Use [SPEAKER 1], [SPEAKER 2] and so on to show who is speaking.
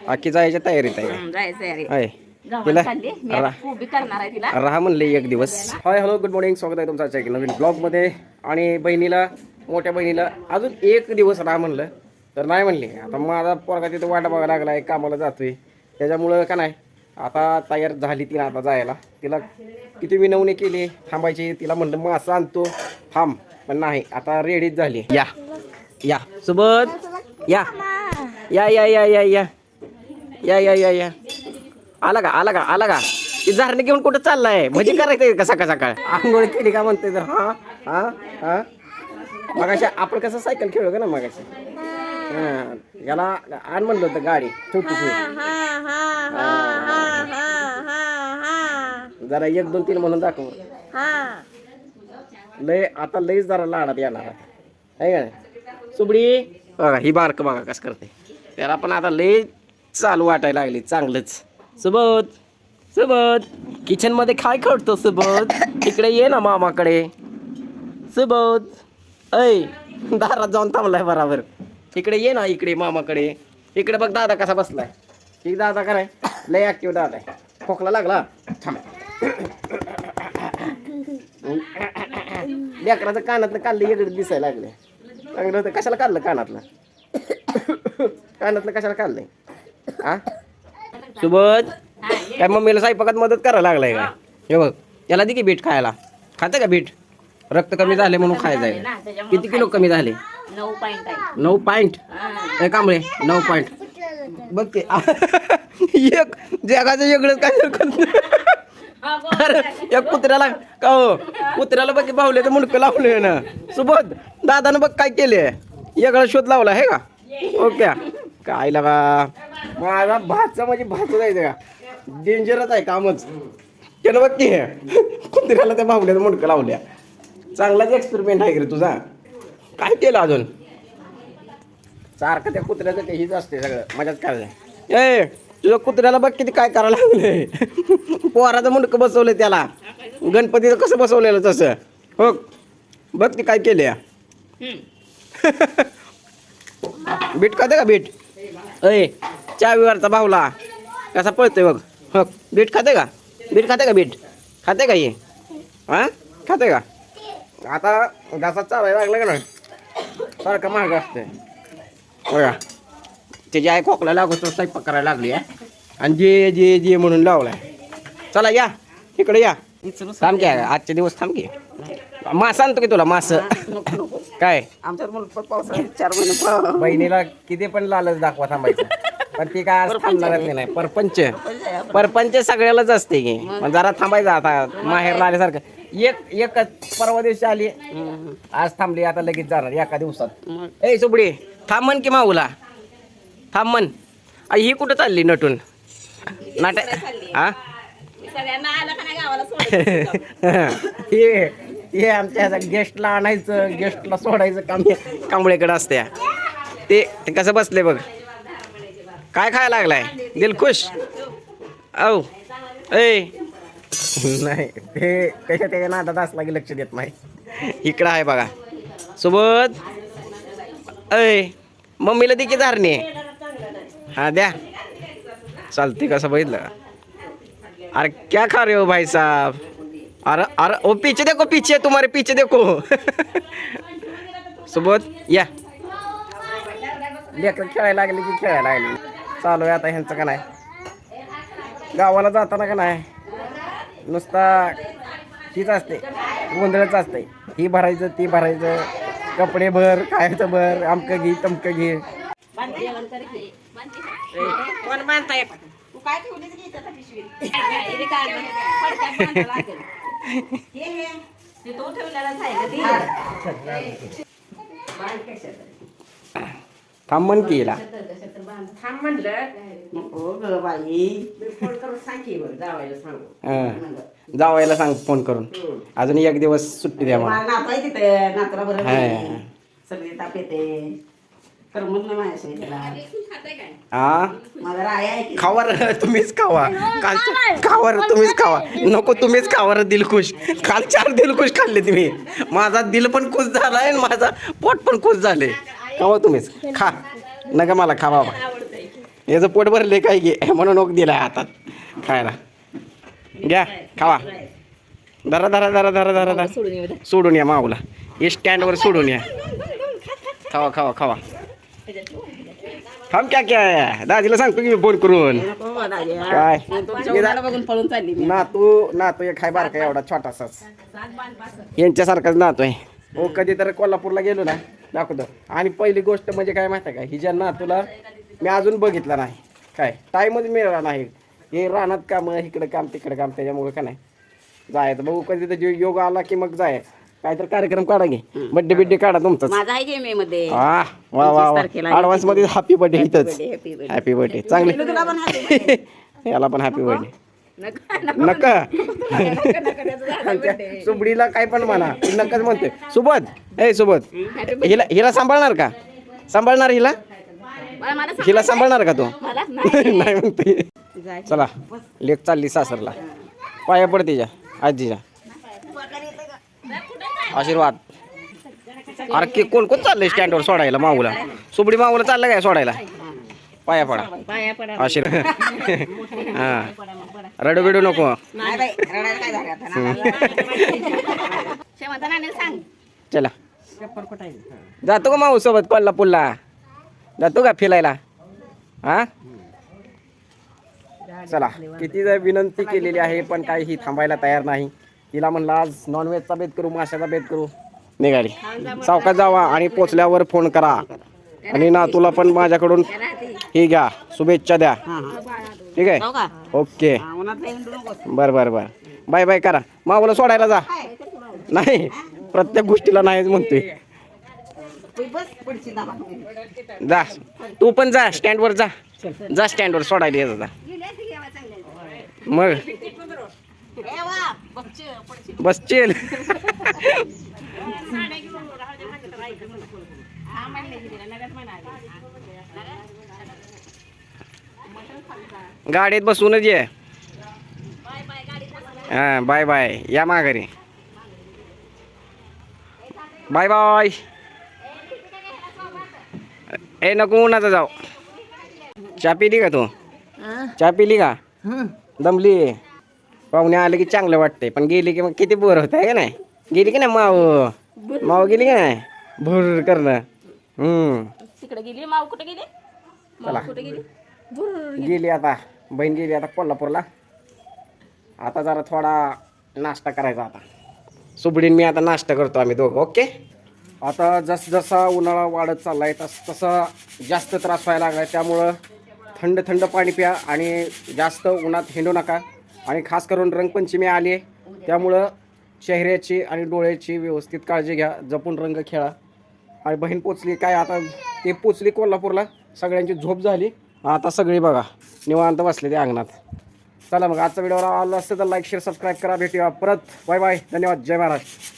[SPEAKER 1] आखी जायच्या तयारीत आहे
[SPEAKER 2] जायचंय अरे
[SPEAKER 1] होय.
[SPEAKER 2] गावात
[SPEAKER 1] तिला
[SPEAKER 2] चालली मी आता उभी करणार आहे तिला
[SPEAKER 1] राहा म्हणले एक दिवस. हाय हॅलो गुड मॉर्निंग, स्वागत आहे तुमचं आजच्या एक नवीन ब्लॉगमध्ये. आणि बहिणीला, मोठ्या बहिणीला अजून एक दिवस राहा म्हणलं तर नाही म्हणले. आता माझा पोरगा तिथं वाटा बघायला लागला आहे, कामाला जातोय, त्याच्यामुळं का नाही आता तयार झाली ती आता जायला. तिला किती विनवणी केली थांबायची, तिला म्हणलं मासा आणतो थांब, पण नाही आता रेडीच झाली. या या सोबत या या या या या या या या या या आला का आला का आला का. ती झारणे घेऊन कुठं चाललाय, भजी करायचंय का सकाळ सकाळ. आंघोळ केली का म्हणते तर हा हा हा. मगाशी आपण कसं सायकल खेळलो का ना मगाशी. हा याला आण म्हणलं होतं गाडी छोटीशी, जरा 1 2 3 म्हणून दाखव. लय आता लयच जरा लाडात येणार आहे का सुबडी. बघा ही बारक बघा कसं करते, त्याला पण आता लय चालू वाटायला लागली चांगलंच. सोबत सोबत किचन मध्ये काय करतो सोबत, इकडे ये ना मामाकडे सोबत. ऐ दारात जाऊन थांबलाय बराबर, इकडे ये ना इकडे मामाकडे. इकडे बघ दादा कसा बसलाय, ठीक दादा का नाही लय ऍक्टिव्ह दादा आहे. खोकला लागला थांब. लेकराचं कानातलं काढलं इकडे दिसायला लागले. चांगलं होतं, कशाला काढलं कानातलं, कानातलं कशाला काढलंय हा. सोबत काय मम्मीला स्वयंपाकात मदत करायला लागलाय का. हे बघ याला दे की बीट खायला, खाते का बीट. रक्त कमी झाले म्हणून खायचं आहे. किती किलो कमी झाले.
[SPEAKER 2] 9 पॉइंट आहे.
[SPEAKER 1] 9 पॉइंट काय कांबळे 9 पॉइंट बघ ते. एक जगाचं वेगळंच काय. अरे एक कुत्र्याला का हो, कुत्र्याला बघ बाहुल्याचं मुंडकं लावलंय ना. सोबत दादानं बघ काय केले, वेगळा शोध लावला आहे का. ओके काय लगा माझा भाचा म्हणजे भाचा जायचं का, डेंजरच आहे कामच. त्यानं बघ की कुत्र्याला त्या बाहुल्याचं मुंडकं लावल्या. चांगलाच एक्सपेरिमेंट आहे रे तुझा. काय केलं अजून, सारखं त्या कुत्र्याचं ते हीच असते सगळं मजाच करायला. ए तुझ्या कुत्र्याला बघ किती काय करायला लागले. पोराचं मुंडकं बसवलंय त्याला, गणपतीचं कसं बसवलेलं तसं. हो बघ ती काय केले. बीट खाते का बीट. अय चावीवरचा बाहुला कसा पळतोय बघ. हो बीट खाते का, बीट खाते का, बीट खाते का ये हा खाते का. आता घासात चालायला लागलं का ना सारखं महाग असते बघा. त्याची आई खोकला लागतो स्वयंपाक करायला लागली आहे, आणि जे जे जे म्हणून लावलाय. चला या इकडे या, थांब की आजचे दिवस थांब की. मासा आणतो की तुला मास काय.
[SPEAKER 2] आमच्या पावसाळ्यात 4 महिने
[SPEAKER 1] बहिणीला किती पण लालच दाखवा थांबायचं, पण ती काय आज थांबणारच नाही. परपंच परपंच सगळ्यालाच असते की, पण जरा थांबायचं. आता माहेरला आल्यासारखं एकच परवा दिवशी आली, आज थांबली, आता लगेच जाणार एका दिवसात. ए सुबडी थांब म्हण की माऊला, थांब म्हण. ही कुठं चालली नटून नाट हा.
[SPEAKER 2] सगळ्यांना आला का नाही गावाला सोडायचं.
[SPEAKER 1] हे आमच्या गेस्टला आणायचं, गेस्टला सोडायचं काम कांबळेकडे असते. ते कसं बसले बघ, काय खायला लागलाय दिलखुश. औ ए नाही ते कशा त्याच्या नादात असला की लक्ष देत नाही. इकडं आहे बघा सोबत. अय मम्मीला दे की धारणे. हा द्या चालते कसं बघितलं का. अरे क्या खा रहे हो भाई साहब. अरे अरे ओ पीछे देखो, पीछे तुम्हारे पीछे देखो. सोबत या लेकरं खेळायला लागले की खेळायला लागले. चालू आहे आता ह्यांचं का नाही. गावाला जाताना का नाही नुसता हीच असते, गोंधळच असते. ही भरायचं ती भरायचं, कपडे भर, खायचं भर, आमकं घे तमकं घे. कोण बांधताय
[SPEAKER 2] तू काय ठेवलीस की इथं पिशवीत. तो ठेवलेलाच आहे.
[SPEAKER 1] थांब म्हण की हिला.
[SPEAKER 2] थांब म्हणलं नको ग बाई, फोन करून सांग की बरं जावायला सांगू.
[SPEAKER 1] जावायला सांग फोन करून, अजून एक दिवस सुट्टी द्या मला.
[SPEAKER 2] नातू आहे तिथे, नातूला बरं सगळी ताप येते. करमत नाही माझ्याशी त्याला.
[SPEAKER 1] हा
[SPEAKER 2] माझा राय आहे की
[SPEAKER 1] खावर तुम्हीच खावा, काल खावर तुम्हीच खावा. नको तुम्हीच खावर दिलखुश. काल 4 दिलखुश खाल्ले तुम्ही. माझा दिल पण खुश झालाय आणि माझा पोट पण खुश झाले. खावा तुम्हीच खा, नका मला खा बाबा. याचं पोट भरले काय घे म्हणून ओक दिलाय हातात खायला. घ्या खावा. धरा धरा धरा धरा धरा धरा सोडून या माऊला. हे स्टँडवर सोडून या. खावा खावा खावा. थांब क्या क्या दाजीला सांगतो की मी फोन करून. काय
[SPEAKER 2] बघून पळून चालली मी.
[SPEAKER 1] नातू एक हाय बारका एवढा छोटासाच यांच्यासारखाच नातोय. हो कधी तर कोल्हापूरला गेलो ना दाखवतो. आणि पहिली गोष्ट म्हणजे काय माहिती आहे का, ही ज्या नातूला मी अजून बघितला नाही. काय टाईमच मिळाला नाही. हे रानात काम इकडं काम तिकडं काम त्याच्यामुळे का नाही जायचं. बघू कधी तर योग आला की मग जायचं. काहीतरी कार्यक्रम काढा घे. बड्डे बिड्डे काढा तुमचाच.
[SPEAKER 2] माझा आहे की मे मध्ये.
[SPEAKER 1] वा वा वा ऍडव्हान्स मध्ये हॅपी बर्थडे इथंच. हॅपी बर्थडे चांगले. याला पण हॅपी बर्थडे. नका सुबडीला काय पण म्हणा नकाच म्हणते. सुबोध ए सुबोध हिला सांभाळणार का? सांभाळणार हिला? हिला सांभाळणार का तू? नाही म्हणते. चला लेक चालली सासरला. पाया पड तिच्या आजीच्या. आशीर्वाद. अरे की कोण कोण चाललंय स्टँडवर सोडायला माऊला? सुबडी माऊला चाललं काय सोडायला? पाया पडा आशीर्वाद. हा रडू बिडू नको. चला जातो का माऊ सोबत कोल्हापूरला? जातो का फिरायला? हा चला. किती विनंती केलेली आहे पण काही ही थांबायला तयार नाही. तिला म्हणलं आज नॉनव्हेजचा बेत करू, माशाचा बेत करू. निघाली. सावकाश जावा आणि पोचल्यावर फोन करा. आणि ना तुला पण माझ्याकडून हे घ्या शुभेच्छा द्या. ठीक आहे ओके. बर बर बर बाय बाय करा. माऊला सोडायला जा. नाही प्रत्येक गोष्टीला नाहीच म्हणतोय. जा तू पण जा स्टँडवर जा. जा स्टँडवर सोडायला ये जा. मग बसचेल. गाडीत बसूनच ये. हा बाय बाय या माघारी. Bye bye. ए नको उन्हाचं जाऊ. चहा पिली का तू? चहा पिली का? दमली. पाहुणे आले की चांगलं वाटतंय पण गेली की मग किती बोर होत आहे का नाही? गेली की नाही माऊ गेली का नाही भूर करणं.
[SPEAKER 2] तिकडे गेली माऊ. कुठे गेली?
[SPEAKER 1] चला गेली आता. बहीण गेली आता कोल्हापूरला. आता जरा थोडा नाश्ता करायचा. आता सुबडीन मी आता नाश्ता करतो आम्ही दोघं. ओके. आता जसा उन्हाळा वाढत चाललाय तसा जास्त त्रास व्हायला लागलाय. त्यामुळं थंड थंड पाणी प्या आणि जास्त उन्हात हिंडू नका. आणि खास करून रंगपंचमी आली आहे त्यामुळं चेहऱ्याची आणि डोळ्याची व्यवस्थित काळजी घ्या. जपून रंग खेळा. आणि बहीण पोचली काय आता ते पोचली कोल्हापूरला. सगळ्यांची झोप झाली. आता सगळी बघा निवांत बसले ते अंगणात. चला मग आजचा व्हिडिओ आवडला असेल तर लाईक शेअर सबस्क्राईब करा. भेटूया परत. Bye bye. धन्यवाद. जय महाराष्ट्र.